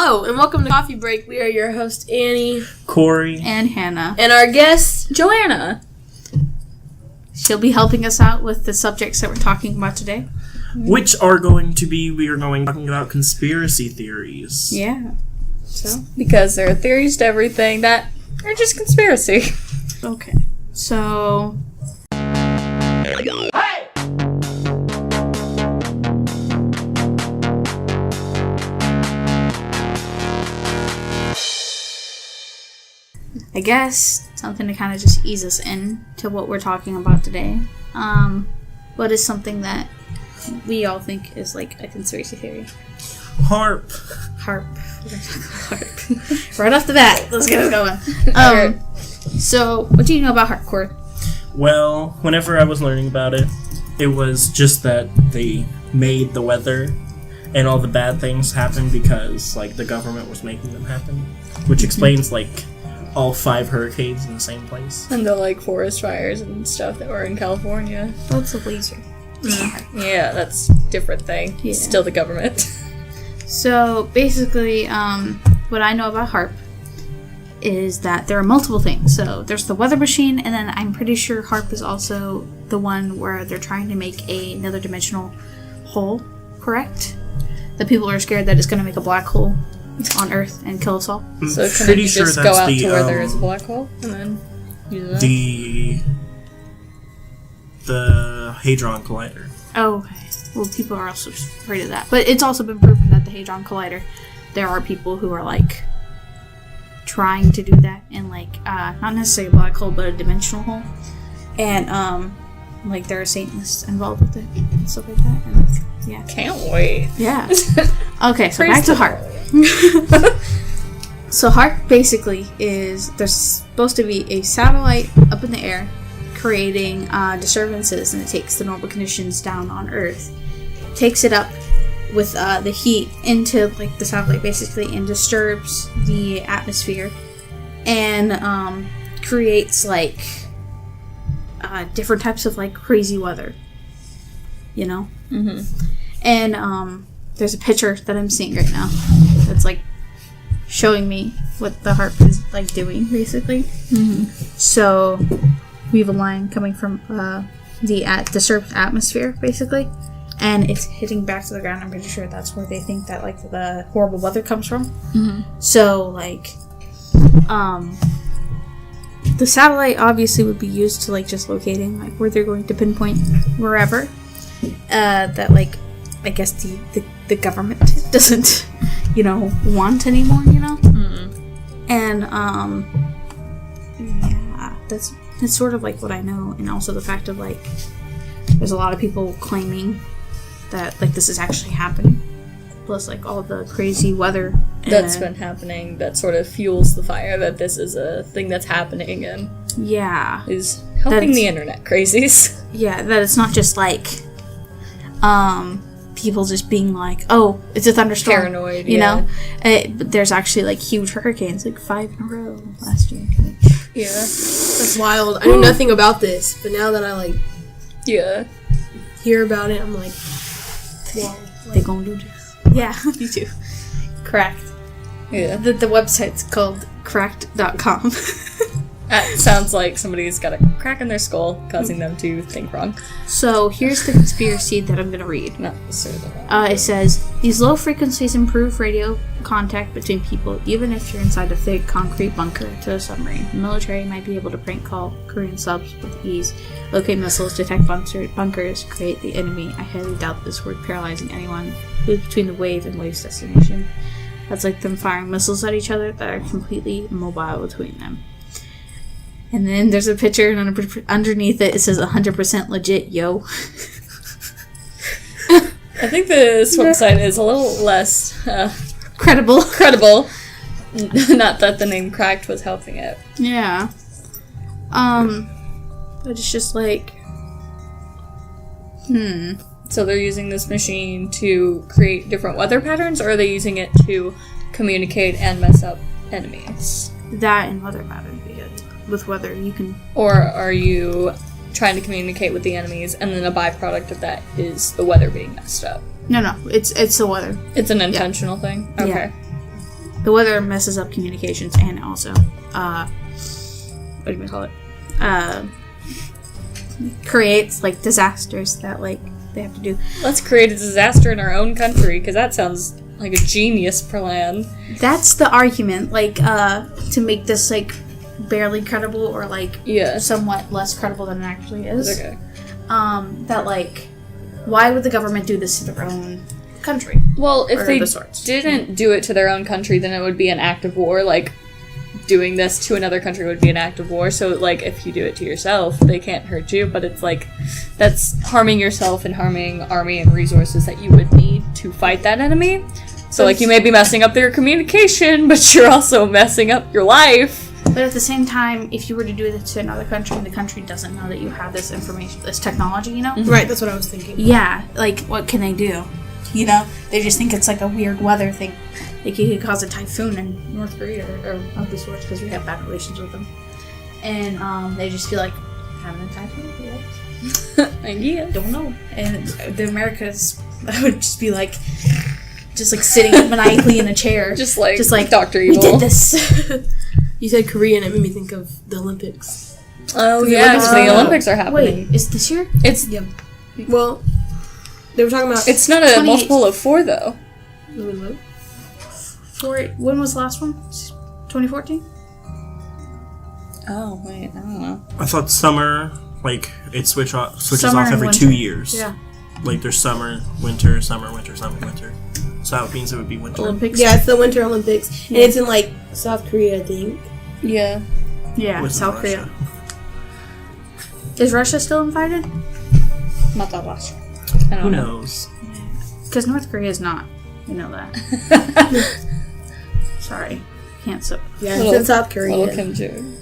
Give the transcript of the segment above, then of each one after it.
Hello, and welcome to Coffee Break. We are your hosts, Annie, Corey, and Hannah. And our guest, Joanna. She'll be helping us out with the subjects that we're talking about today. Which are going to be, we are going talking about conspiracy theories. Yeah. So? Because there are theories to everything that are just conspiracy. Okay. So... Hey! I guess something to kind of just ease us in to what we're talking about today. What is something that we all think is like a conspiracy theory? Harp. Harp. Right off the bat, let's get it going. So, what do you know about harp, Corey? Well, whenever I was learning about it, it was just that they made the weather and all the bad things happen because, like, the government was making them happen. Which explains, like, all 5 hurricanes in the same place. And the, like, forest fires and stuff that were in California. Well, it's a laser. Yeah, that's a different thing. Yeah. Still the government. So, basically, what I know about HARP is that there are multiple things. So, there's the weather machine, and then I'm pretty sure HARP is also the one where they're trying to make another dimensional hole, correct? The people are scared that it's going to make a black hole on Earth and kill us all. So, can you just go out to where there is a black hole and then use that? The Hadron Collider. Oh, okay. Well, people are also afraid of that. But it's also been proven that the Hadron Collider, there are people who are, like, trying to do that in, like, not necessarily a black hole, but a dimensional hole. And, like, there are Satanists involved with it and stuff like that. And, yeah. Can't wait. Yeah. Okay, so back to HARP. So HARP basically is, there's supposed to be a satellite up in the air creating disturbances, and it takes the normal conditions down on Earth, takes it up with the heat into like the satellite basically, and disturbs the atmosphere, and creates like different types of like crazy weather, you know. Mm-hmm. And there's a picture that I'm seeing right now that's like showing me what the HARP is like doing basically. Mm-hmm. So we have a line coming from the disturbed atmosphere, basically, and it's hitting back to the ground. I'm pretty sure that's where they think that, like, the horrible weather comes from. Mm-hmm. So, like, the satellite obviously would be used to, like, just locating, like, where they're going to pinpoint wherever. That, like, I guess the government doesn't, you know, want anymore, you know? Mm-hmm. And, yeah, that's sort of like what I know, and also the fact of like there's a lot of people claiming that like this is actually happening, plus like all the crazy weather that's been happening that sort of fuels the fire that this is a thing that's happening and is helping the internet crazies. Yeah, that it's not just like people just being like, oh, it's a thunderstorm, paranoid, you know. But there's actually like huge hurricanes, like 5 in a row last year. Yeah, that's wild. I knew nothing about this, but now that I like hear about it, I'm like, wow, they gonna do this. Yeah, me too. Cracked. Yeah. The website's called cracked.com. That sounds like somebody's got a crack in their skull, causing them to think wrong. So here's the conspiracy that I'm gonna read. Not necessarily that. It says, these low frequencies improve radio contact between people, even if you're inside a thick concrete bunker to a submarine. The military might be able to prank call Korean subs with ease, locate missiles, detect bunkers, create the enemy. I highly doubt this would paralyzing anyone who's between the wave and wave's destination. That's like them firing missiles at each other that are completely immobile between them. And then there's a picture, and underneath it says 100% legit, yo. I think this website is a little less credible. Not that the name Cracked was helping it. Yeah. But it's just like, So they're using this machine to create different weather patterns, or are they using it to communicate and mess up enemies? That and weather patterns, because with weather you can... Or are you trying to communicate with the enemies, and then a byproduct of that is the weather being messed up? No, it's the weather. It's an intentional thing? Okay. Yeah. the weather messes up communications and also, what do you call it? Creates, like, disasters that, like, they have to do. Let's create a disaster in our own country, because that sounds like a genius plan. That's the argument, like, to make this, like, barely credible or, like, somewhat less credible than it actually is. Okay. That, like, why would the government do this to their own country? Well, if they didn't do it to their own country, then it would be an act of war. Like, doing this to another country would be an act of war. So, like, if you do it to yourself, they can't hurt you. But it's like, that's harming yourself and harming army and resources that you would need to fight that enemy. So, like, you may be messing up their communication, but you're also messing up your life. But at the same time, if you were to do this to another country and the country doesn't know that you have this information, this technology, you know? Mm-hmm. Right, that's what I was thinking. Yeah, like, what can they do? You know? They just think it's like a weird weather thing. Like, you could cause a typhoon in North Korea or of the sorts because we have bad relations with them. And they just feel like, having a typhoon? Yeah. Don't know. And the Americas would just be like, sitting maniacally in a chair. Just like Dr. We Evil. did this. You said Korea and it made me think of the Olympics. Oh, yeah, because the Olympics are happening. Wait, is this year? It's... Yeah. Well, they were talking about... It's not a multiple of 4, though. When was the last one? 2014? Oh, wait, I don't know. I thought summer, like, it switches off every winter. 2 years. Yeah. Like, there's summer, winter, summer, winter, summer, winter. So that means it would be winter. Olympics? Yeah, it's the Winter Olympics. And it's in, like, South Korea, I think. Yeah. Yeah, With South Russia. Korea. Is Russia still invited? Not that much. Who knows? Because North Korea is not. You know that. Sorry. Can't so. Yeah, it's in South Korea. Little Kim Jong.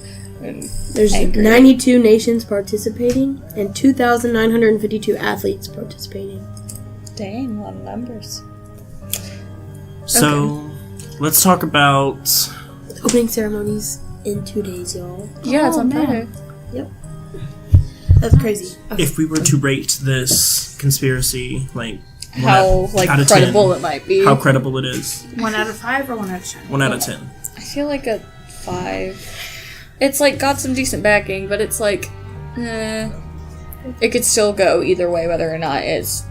There's 92 nations participating and 2,952 athletes participating. Dang, a lot of numbers. So, let's talk about... Opening ceremonies in 2 days, y'all. Yeah, it's on Friday. Yep. That's crazy. Okay. If we were to rate this conspiracy, like... How, credible it might be. How credible it is. 1 out of 5 or 1 out of 10? 1 out of 10. I feel like a 5. It's, like, got some decent backing, but it's, like, it could still go either way, whether or not it's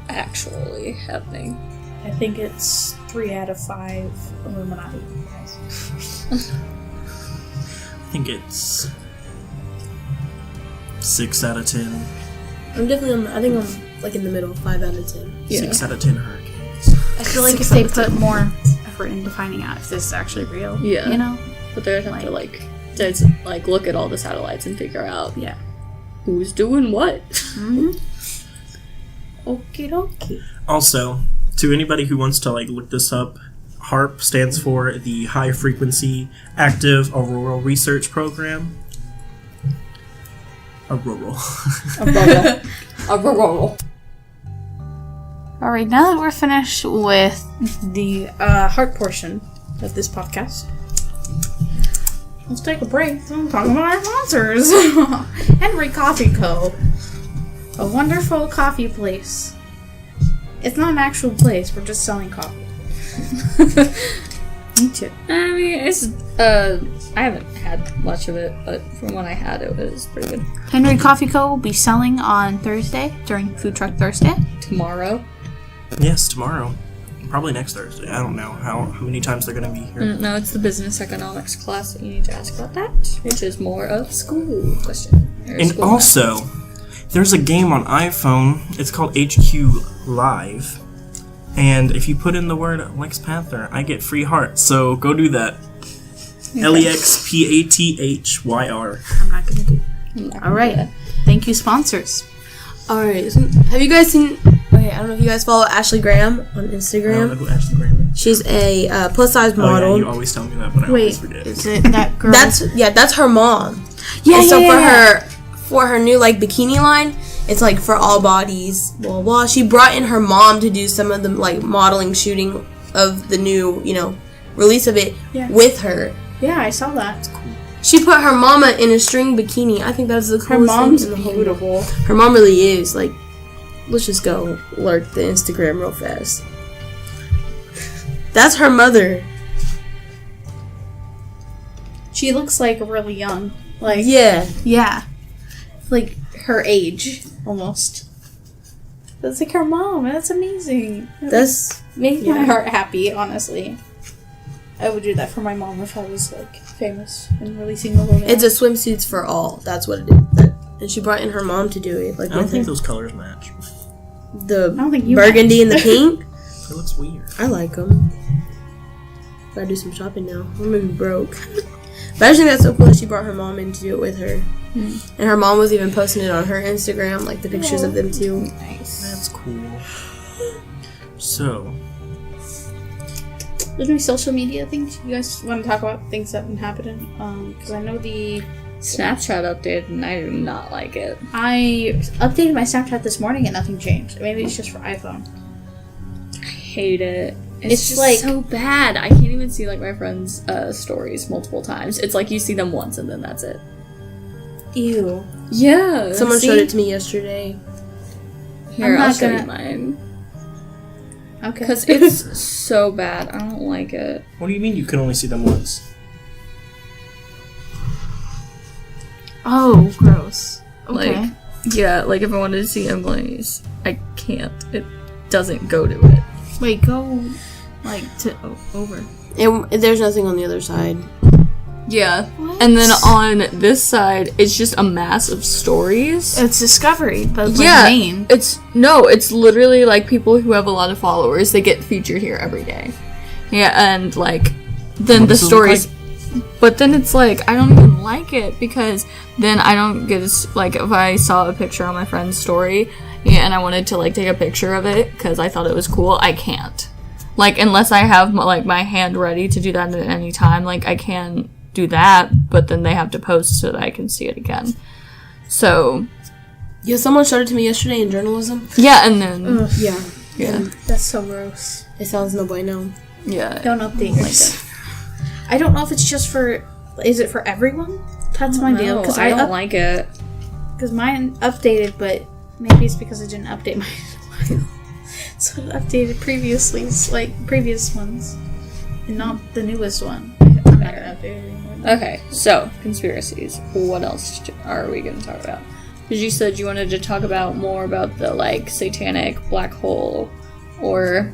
actually happening. I think it's 3 out of 5 Illuminati. I think it's 6 out of 10. I'm definitely I think I'm like in the middle, 5 out of 10. Yeah. 6 out of 10 hurricanes. I feel like if they put more effort into finding out if this is actually real, you know? But they'd have to, look at all the satellites and figure out who's doing what. Mm-hmm. Okie dokie. Also, to anybody who wants to, look this up, HAARP stands for the High Frequency Active Auroral Research Program. Auroral. Alright, now that we're finished with the heart portion of this podcast, let's take a break and talk about our sponsors. Henry Coffee Co. A wonderful coffee place. It's not an actual place, we're just selling coffee. Me too. I mean, it's, I haven't had much of it, but from what I had, it was pretty good. Henry Coffee Co. will be selling on Thursday, during Food Truck Thursday. Tomorrow. Yes, tomorrow. Probably next Thursday. I don't know how many times they're going to be here. No, it's the business economics class that you need to ask about that, which is more of school question. And also, there's a game on iPhone. It's called HQ Live. And if you put in the word Lex Panther, I get free hearts. So go do that. Okay. LEXPATHYR. I'm not gonna do it. Alright. Thank you, sponsors. Alright, so have you guys seen... Okay, I don't know if you guys follow Ashley Graham on Instagram. I don't know who Ashley Graham is. She's a plus-size model. Oh, yeah, you always tell me that, but I always forget. Is it that girl? That's her mom. Yeah, for her new bikini line, it's for all bodies. Blah blah. She brought in her mom to do some of the modeling shooting of the new release of it with her. Yeah, I saw that. She put her mama in a string bikini. I think that's the coolest Her mom's thing in the whole beautiful. world. Her mom really is. Let's just go lurk the Instagram real fast. That's her mother. She looks like really young. Like Yeah. Like her age almost. That's like her mom. That's amazing. That's Makes my heart happy, honestly. I would do that for my mom if I was like famous and releasing the whole thing. it's a swimsuits for all. That's what it is. And she brought in her mom to do it. Like I don't with think her. those colors match. The I don't think you burgundy and the pink. It looks weird. I like them. Gotta do some shopping now. I'm gonna be broke. But I just think that's so cool that she brought her mom in to do it with her. And her mom was even posting it on her Instagram, like the pictures of them too. Nice. That's cool. So, There's any social media things you guys want to talk about? Things that have been happening? Because I know the Snapchat updated, and I do not like it. I updated my Snapchat this morning and nothing changed. Maybe it's just for iPhone. I hate it. It's just like- so bad. I can't even see like my friends' stories multiple times. It's like you see them once and then that's it. Ew. Yeah. Someone showed it to me yesterday. Here, I'm I'll not show you gonna- mine. Okay. Because it's so bad. I don't like it. what do you mean you can only see them once? Oh, gross. Okay. Like, yeah, like if I wanted to see Emily's, I can't. It doesn't go to it. Wait, go like to over. There's nothing on the other side. Yeah. What? And then on this side, it's just a mass of stories. It's Discovery, but like Yeah, Maine. it's literally like people who have a lot of followers. They get featured here every day. Yeah, and like then What the does it look stories, but then it's like I don't even like it because then I don't get like if I saw a picture on my friend's story, yeah, and I wanted to like take a picture of it because I thought it was cool, I can't. Like unless I have like my hand ready to do that at any time, like I can do that, but then they have to post so that I can see it again. So Yeah, someone showed it to me yesterday in journalism. yeah, and then Ugh, yeah, that's so gross. It sounds no bueno. yeah. Don't update yours. I don't know if it's just for. Is it for everyone? That's my deal. No, Because I don't like it. Because mine updated, but maybe it's because I didn't update mine. So it updated previously, like previous ones, and not the newest one. I'm not gonna update it anymore. Okay, so conspiracies. What else are we going to talk about? Because you said you wanted to talk about more about the like satanic black hole or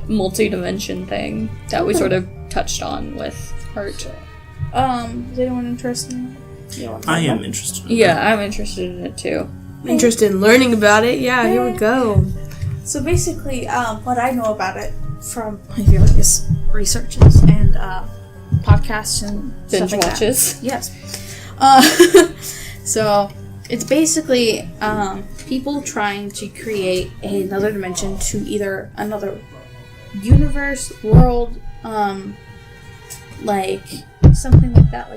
multi-dimension thing that we sort of touched on with Heart. Is anyone interested in that? You wanna talk I am about it? interested. In Yeah, that. I'm interested in it too. Interested in learning about it. Yeah, here we go. So basically, what I know about it from my various researches and podcasts and Binge stuff like watches. that. Yes. So it's basically people trying to create another dimension to either another universe, world, like something like that,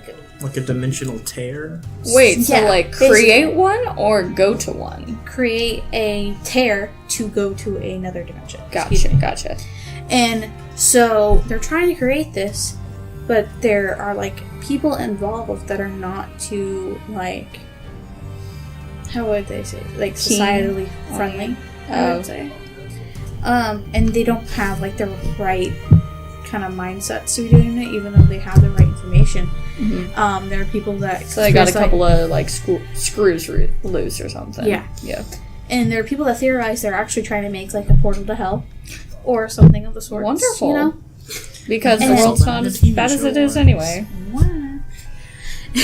Like a dimensional tear. Wait, so Yeah, like basically. create one or go to one? create a tear to go to another dimension. Excuse me. Gotcha. And so they're trying to create this, but there are like people involved that are not too like, how would they say, like societally friendly, I would say. And they don't have like the right kind of mindsets to be doing it, even though they have the right information. Mm-hmm. There are people that So they got a there's, like- couple of like screws loose or something. Yeah. Yeah. and there are people that theorize they're actually trying to make like a portal to hell or something of the sort. Wonderful. You know. Because And the then- world's not as TV bad as show it is was. anyway.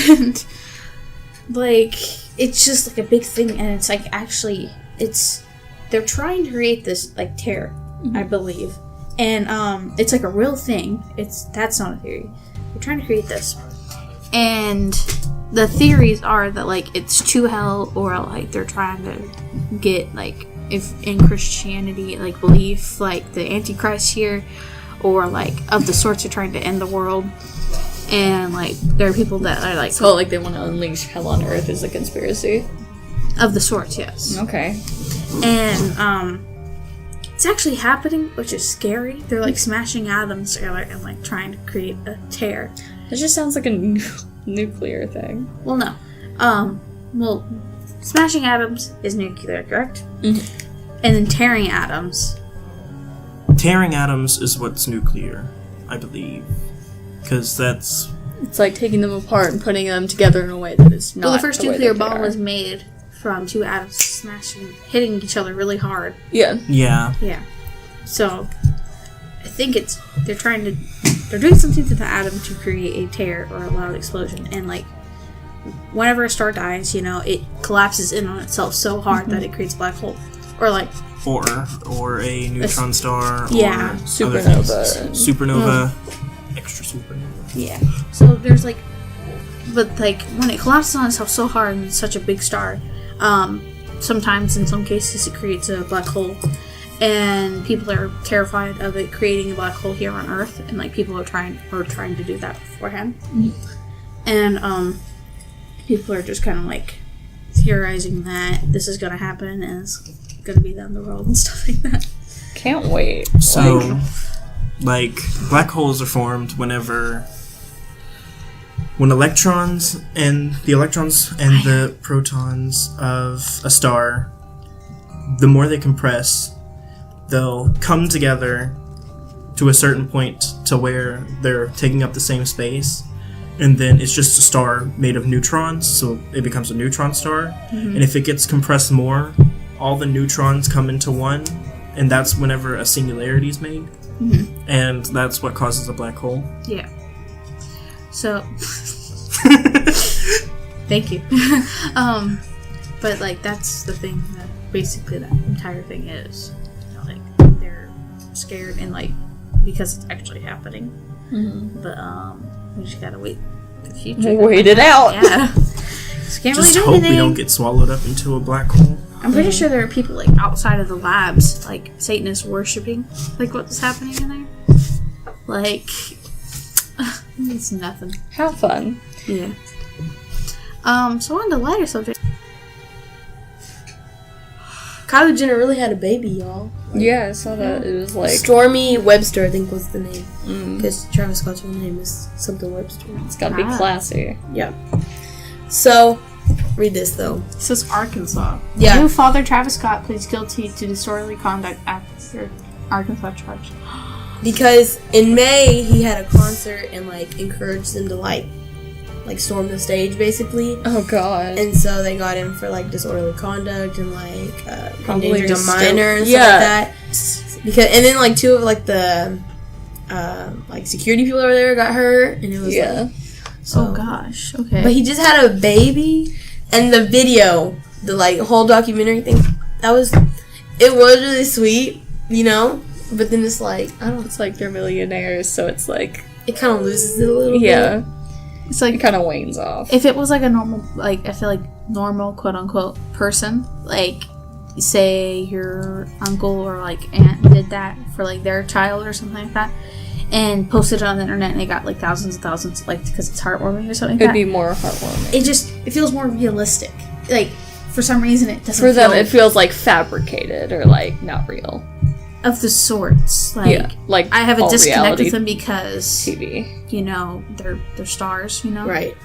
And like it's just like a big thing, and it's like actually they're trying to create this like tear, I believe, and it's like a real thing. That's not a theory. They're trying to create this, and the theories are that like it's to hell, or like they're trying to get like if in Christianity like belief like the Antichrist here, or like of the sorts are trying to end the world. And like there are people that are like So like they want to unleash hell on earth is a conspiracy. of the sorts, yes. Okay. And it's actually happening, which is scary. They're like smashing atoms together and like trying to create a tear. It just sounds like a nuclear thing. Well, no. Well, smashing atoms is nuclear, correct? Mm-hmm. And then tearing atoms. Tearing atoms is what's nuclear, I believe. Because that's It's like taking them apart and putting them together in a way that is not. Well, the first way nuclear that they bomb are. was made from 2 atoms smashing, hitting each other really hard. Yeah. Yeah. Yeah. So, I think they're doing something to the atom to create a tear or a loud explosion. And, like, whenever a star dies, it collapses in on itself so hard that it creates a black hole. Or, like... Or a neutron star. Yeah. Or Supernova. Supernova. Extra supernova. Yeah. So, there's, like... But, like, when it collapses on itself so hard and it's such a big star, sometimes, in some cases, it creates a black hole. And people are terrified of it creating a black hole here on Earth, and like people are trying to do that beforehand. And people are just kind of like theorizing that this is going to happen and it's going to be the end of the world and stuff like that. Can't wait. So, like black holes are formed when electrons and the protons of a star, the more they compress, they'll come together to a certain point to where they're taking up the same space, and then it's just a star made of neutrons, so it becomes a neutron star. And if it gets compressed more, all the neutrons come into one, and that's whenever a singularity is made. And that's what causes a black hole. Yeah. So, thank you. But like that's the thing that basically that entire thing is. Like they're scared and like because it's actually happening. But we just gotta wait the future. Wait it out. Yeah. So can't Just really do hope anything. we don't get swallowed up into a black hole. I'm pretty sure there are people like outside of the labs, like Satanists worshipping, like what's happening in there. Like, it's nothing. Have fun. Yeah. So on the lighter subject. Kylie Jenner really had a baby, y'all. Yeah, I saw that. It was like Stormy Webster, I think was the name. Because Travis Scott's real name is something Webster. it's gotta be classy. Yeah. So, read this though. It says Arkansas. Yeah. New father Travis Scott pleads guilty to disorderly conduct after Arkansas charge. Because in May, he had a concert and, like, encouraged them to, like storm the stage, basically. Oh god. And so they got him for, like, disorderly conduct and, like, Probably endangered a still- minor and yeah. stuff like that. And then, like, 2 of, like, the, security people over there got hurt. And it was, like... So, Oh gosh. Okay. But he just had a baby, and the video, the like whole documentary thing, it was really sweet, you know. But then it's like It's like they're millionaires, so it's like it kind of loses it a little bit. yeah, it's it like kind of wanes off. if it was like a normal, like I feel like normal quote unquote person, like say your uncle or like aunt did that for like their child or something like that. And posted it on the internet, and it got like thousands and thousands, like because it's heartwarming or something like It'd that. be more heartwarming. It feels more realistic. Like for some reason, it doesn't. For them, feel it feels like fabricated or like not real. of the sorts. Like, Yeah, like I have a all disconnect reality with them because TV. you know they're stars. You know, Right.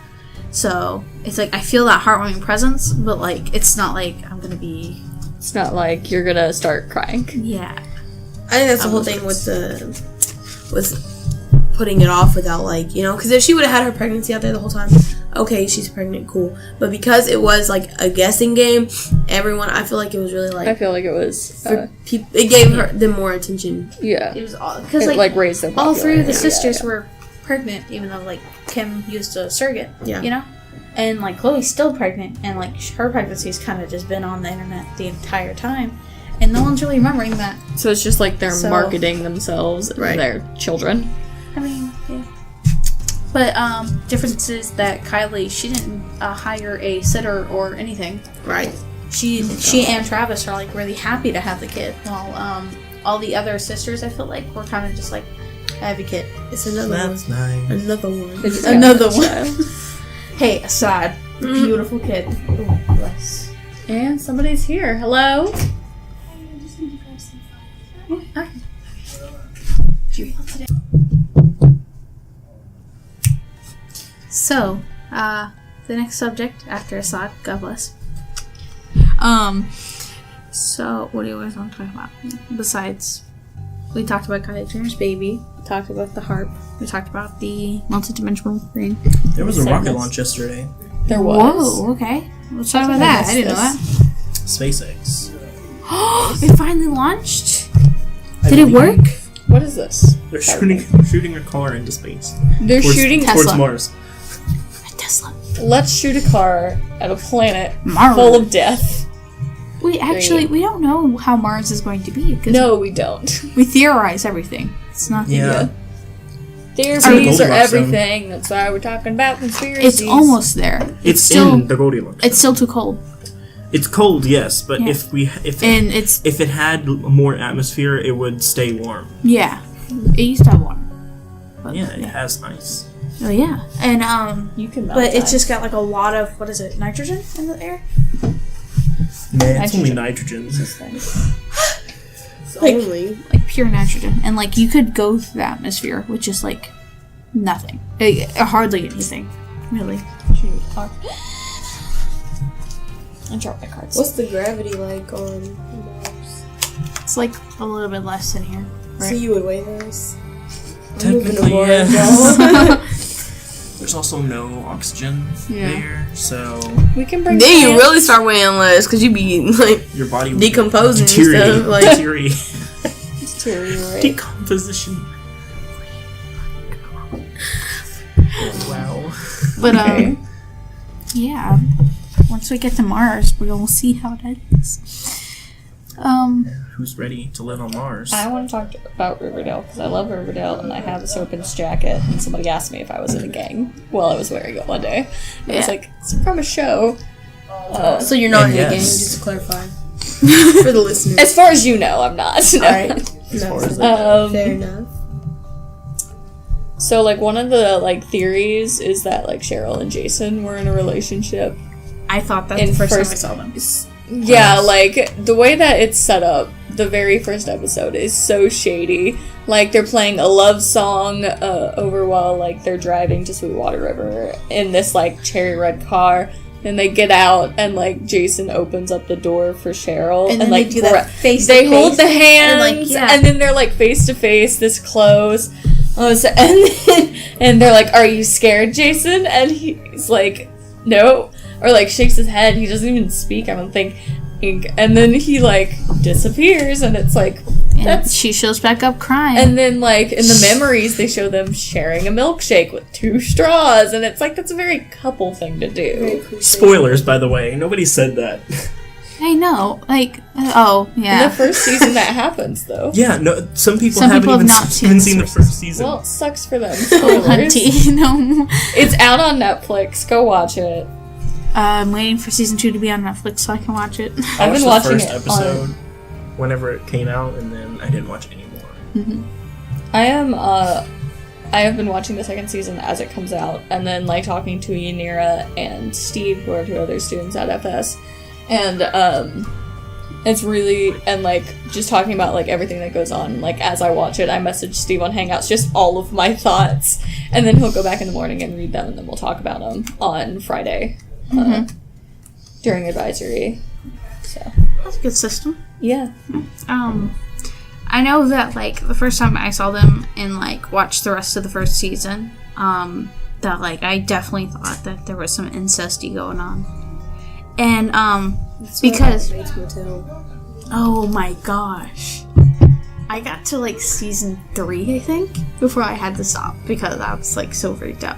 So it's like I feel that heartwarming presence, but like it's not like I'm gonna be. It's not like you're gonna start crying. Yeah. I think that's the whole thing with putting it off without, like, you know, because if she would have had her pregnancy out there the whole time, okay, she's pregnant, cool. But because it was like a guessing game, everyone, I feel like it was really like I feel like it was it gave them more attention. yeah. It was all because It like raised their all three of the popularity, sisters yeah. were pregnant, even though like Kim used a surrogate. Yeah. You know, and like Chloe's still pregnant, and like her pregnancy's kind of just been on the internet the entire time, and no one's really remembering that. So it's just like they're So- marketing themselves and Right. their children. I mean, yeah. But difference is that Kylie, she didn't hire a sitter or anything. Right. She and Travis are like really happy to have the kid, while all the other sisters, I feel like, were kind of just like, I have a kid. It's another That's one. nice. Another one. They just Another got one. child. Hey, Assad, beautiful kid. Ooh, bless. And somebody's here. Hello. So, the next subject after Assad, God bless. So what do you guys want to talk about besides We talked about Kylie Jenner's baby. We talked about the harp. We talked about the multi-dimensional ring. There was a rocket launch yesterday. There was. Whoa, okay. Let's talk about that. I didn't know that. SpaceX. It finally launched? I Did it believe work? What is this? They're shooting a car into space. They're shooting Tesla. towards Mars. Tesla. Let's shoot a car at a planet Mars. full of death. We don't know how Mars is going to be. No, we don't. We theorize everything. It's not the Yeah. Theories in the are Goldilocks zone. everything. That's why we're talking about conspiracies. It's almost there. It's still, in the Goldilocks. It's still too cold. It's cold, yes, but Yeah. if it had more atmosphere, it would stay warm. Yeah. It used to have water. But, Yeah, it has ice. Oh yeah. And You can melt but it's ice. just got like a lot of nitrogen in the air? Man, it's only nitrogen. Only. Like pure nitrogen. And like you could go through the atmosphere with just like nothing. Hardly anything. Really. I dropped my cards. What's the gravity like on Mars? It's like a little bit less than here. So Right? you would weigh those? Technically, Mars, yes. y'all. There's also no oxygen Yeah. there, so We can bring. Then you plants. really start weighing less because you be like your body will decomposing and deteriorate. stuff. Like, Deteriorate. Decomposition. Wow. But Okay. yeah. Once we get to Mars, we'll see how it is. Who's ready to live on Mars? I want to talk about Riverdale because I love Riverdale and I have a Serpent's jacket. And somebody asked me if I was in a gang while I was wearing it one day. And I was Yeah. like, it's from a show. so you're not And in a yes. gang, just to clarify for the listeners. As far as you know, I'm not. No. Alright. Fair enough. So like one of the like theories is that like Cheryl and Jason were in a relationship. I thought that In the first time I first- saw them. Yeah, like the way that it's set up, the very first episode is so shady. Like they're playing a love song over while like they're driving to Sweetwater River in this like cherry red car. Then they get out and like Jason opens up the door for Cheryl And then like they do that face they to hold face. the hands And, like, yeah. and then they're like face to face this close. And they're like, "Are you scared, Jason?" And he's like, "No." Or like shakes his head. He doesn't even speak, I don't think. And then he like disappears and it's like And that's she shows back up crying. and then like in the memories they show them sharing a milkshake with 2 straws and it's like that's a very couple thing to do. Spoilers, by the way. Nobody said that. I know. Like, oh, In yeah. the first season that happens though. Yeah, no. Some people Some haven't people have even not seen seen the the first season. Well, it sucks for them. Oh, Spoilers. hunty. No. It's out on Netflix. Go watch it. I'm waiting for season 2 to be on Netflix so I can watch it. I I've been watched watching the first it episode on- whenever it came out, and then I didn't watch it anymore. I have been watching the second season as it comes out, and then like talking to Yanira and Steve, who are 2 other students at FS, and it's really and like just talking about like everything that goes on. Like as I watch it, I message Steve on Hangouts just all of my thoughts, and then he'll go back in the morning and read them, and then we'll talk about them on Friday during advisory. So That's a good system. yeah, I know that, like, the first time I saw them and, like, watched the rest of the first season, that, like, I definitely thought that there was some incesty going on. And, because... Oh my gosh. I got to, like, season 3, I think, before I had to stop, because I was, like, so freaked out.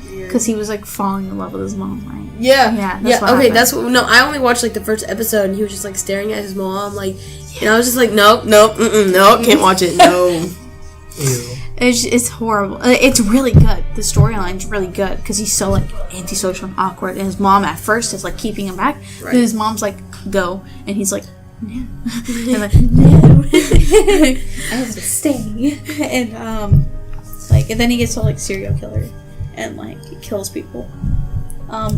Because he was, like, falling in love with his mom, right? Yeah. Yeah, that's what okay, happened. that's what. No, I only watched like the first episode, and he was just like staring at his mom, like, and I was just like, nope, can't watch it, no. Ew. It's horrible. It's really good. The storyline's really good because he's so like antisocial and awkward. And his mom at first is like keeping him back. Right. But his mom's like, go. And he's like, no. And like, no. I have to stay. And like, and then he gets to like serial killer and like he kills people.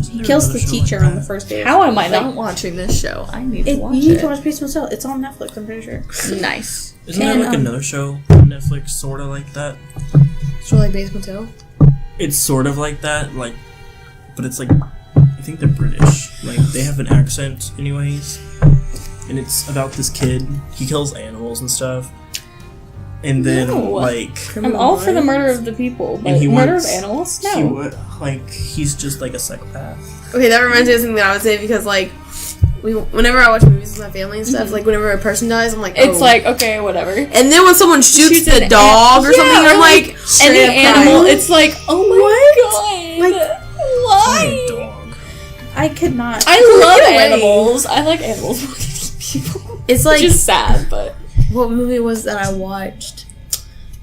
He kills the another show teacher like on the that? first day. how am I Like, not watching this show? I need to You watch need to it. watch Basement Cell. It's on Netflix, I'm pretty sure. Nice. Isn't there And, like another show on Netflix sort of like that? So like Basement Motel. It's sort of like that, like, but it's like, I think they're British. Like, they have an accent anyways. And it's about this kid. He kills animals and stuff. And then, No. like... I'm all for the murder of the people, but murder of animals? No. He's just, like, a psychopath. Okay, that reminds me of something that I would say because, like, whenever I watch movies with my family and stuff, like, whenever a person dies, I'm like, It's like, okay, whatever. And then when someone shoots the dog or something, I'm like, any animal, it's like, oh my god. Like, why? Dog. I could not. I love animals. I like animals more than people. It's like, which is sad, but what movie was that I watched?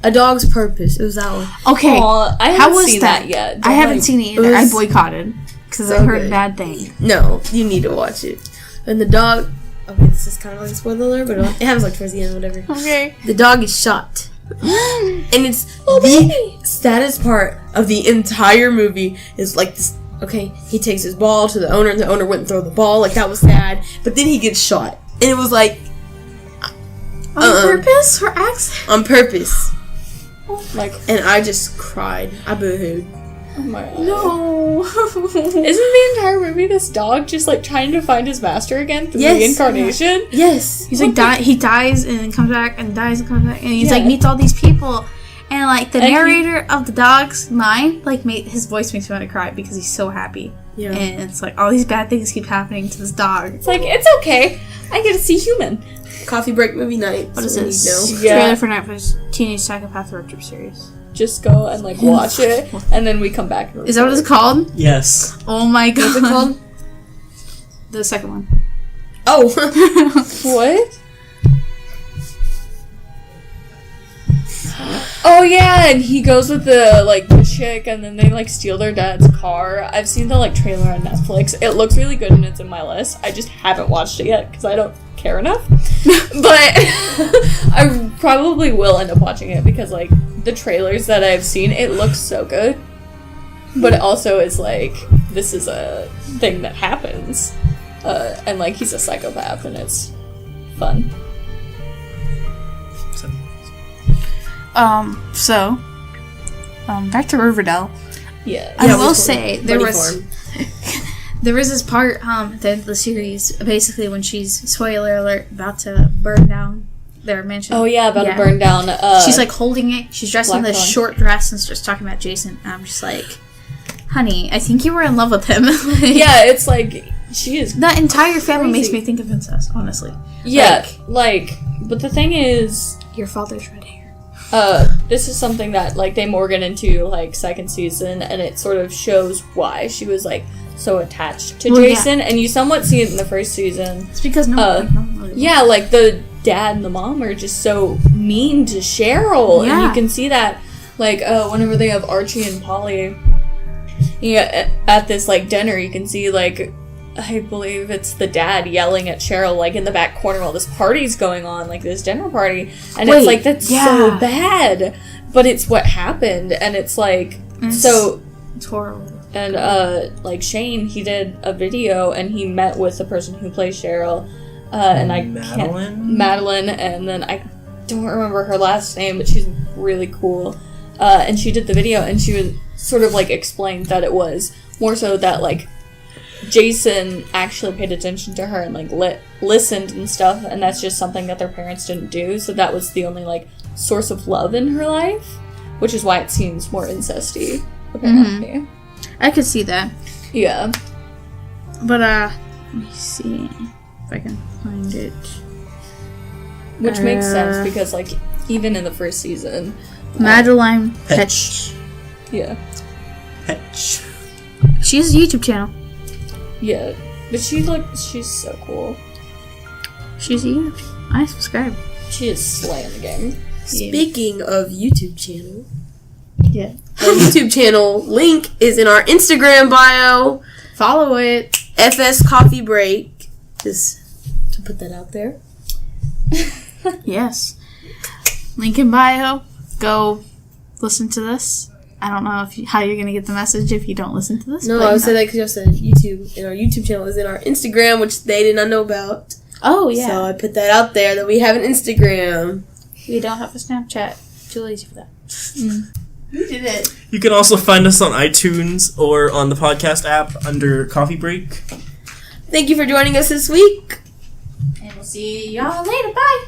A Dog's Purpose. It was that one. Okay. I haven't seen that yet. I haven't seen it either. I was boycotted because so I heard good. bad things. No, you need to watch it. And the dog. Okay, this is kind of like a spoiler alert, but it happens like towards the end, whatever. Okay. The dog is shot. And it's the saddest part of the entire movie is like this. Okay, he takes his ball to the owner, and the owner wouldn't throw the ball. Like, that was sad. But then he gets shot. And it was like... On purpose? For accident? On purpose. Like, And I just cried. I boohooed. oh my god. No. Isn't the entire movie this dog just like trying to find his master again through Yes. reincarnation? Yes. He's like, he dies and then comes back and dies and comes back. And he's Yeah. like, meets all these people. And like, the And he- narrator of the dog's line, like, his voice makes me want to cry because he's so happy. Yeah. And it's like, all these bad things keep happening to this dog. It's like, it's okay. I get to see human. Coffee break movie night. What is so we this? need to know. Yeah. Trailer for Netflix Teenage Psychopath Retro Series. Just go and like watch it, and then we come back. And Is that what it's called? Yes. Oh my god. What's it called? The second one. Oh. What? Oh yeah, and he goes with the chick, and then they like steal their dad's car. I've seen the like trailer on Netflix. It looks really good, and it's in my list. I just haven't watched it yet because I don't care enough. But I probably will end up watching it because like the trailers that I've seen, it looks so good. But it also is like, this is a thing that happens, and like he's a psychopath, and it's fun. Back to Riverdale. Yeah. I will we say told there Buddy was Farm. there was this part at the end of the series, basically when she's, spoiler alert, about to burn down their mansion. Oh yeah, about Yeah. to burn down. She's like holding it. She's dressed in this Blackthorn. short dress and starts talking about Jason. And I'm just like, honey, I think you were in love with him. yeah, it's like she is. That entire family makes Crazy. me think of incest, honestly. Yeah, but the thing is, Your father's red hair. this is something that like they more get into like second season, and it sort of shows why she was like so attached to Well, yeah. Jason, and you somewhat see it in the first season. It's because no one really Yeah, like the dad and the mom are just so mean to Cheryl, and Yeah. you can see that like whenever they have Archie and Polly, at this like dinner, you can see like I believe it's the dad yelling at Cheryl like in the back corner while this party's going on, like this dinner party, and Wait, it's like that's yeah. so bad, but it's what happened, and it's like so. It's horrible. And like Shane, he did a video and he met with the person who plays Cheryl, and I can't Madeline, and then I don't remember her last name, but she's really cool. And she did the video, and she was sort of like explained that it was more so that like Jason actually paid attention to her and like listened and stuff, and that's just something that their parents didn't do. So that was the only like source of love in her life, which is why it seems more incesty. Apparently. I could see that. Yeah. But, let me see if I can find it. Which makes sense because, like, even in the first season. Madeline Petch. Yeah. Petch. She has a YouTube channel. Yeah. But she's so cool. She's a YouTube channel. I subscribe. She is slaying the game. Speaking of YouTube channel, Yeah. our YouTube channel link is in our Instagram bio. Follow it. FS Coffee Break. Just to put that out there. Yes. Link in bio. Go listen to this. I don't know how you're going to get the message if you don't listen to this. No, but I would say that because you said YouTube, and our YouTube channel is in our Instagram, which they did not know about. Oh, yeah. So I put that out there that we have an Instagram. We don't have a Snapchat. Too lazy for that. Who did it? You can also find us on iTunes or on the podcast app under Coffee Break. Thank you for joining us this week. And we'll see y'all later. Bye.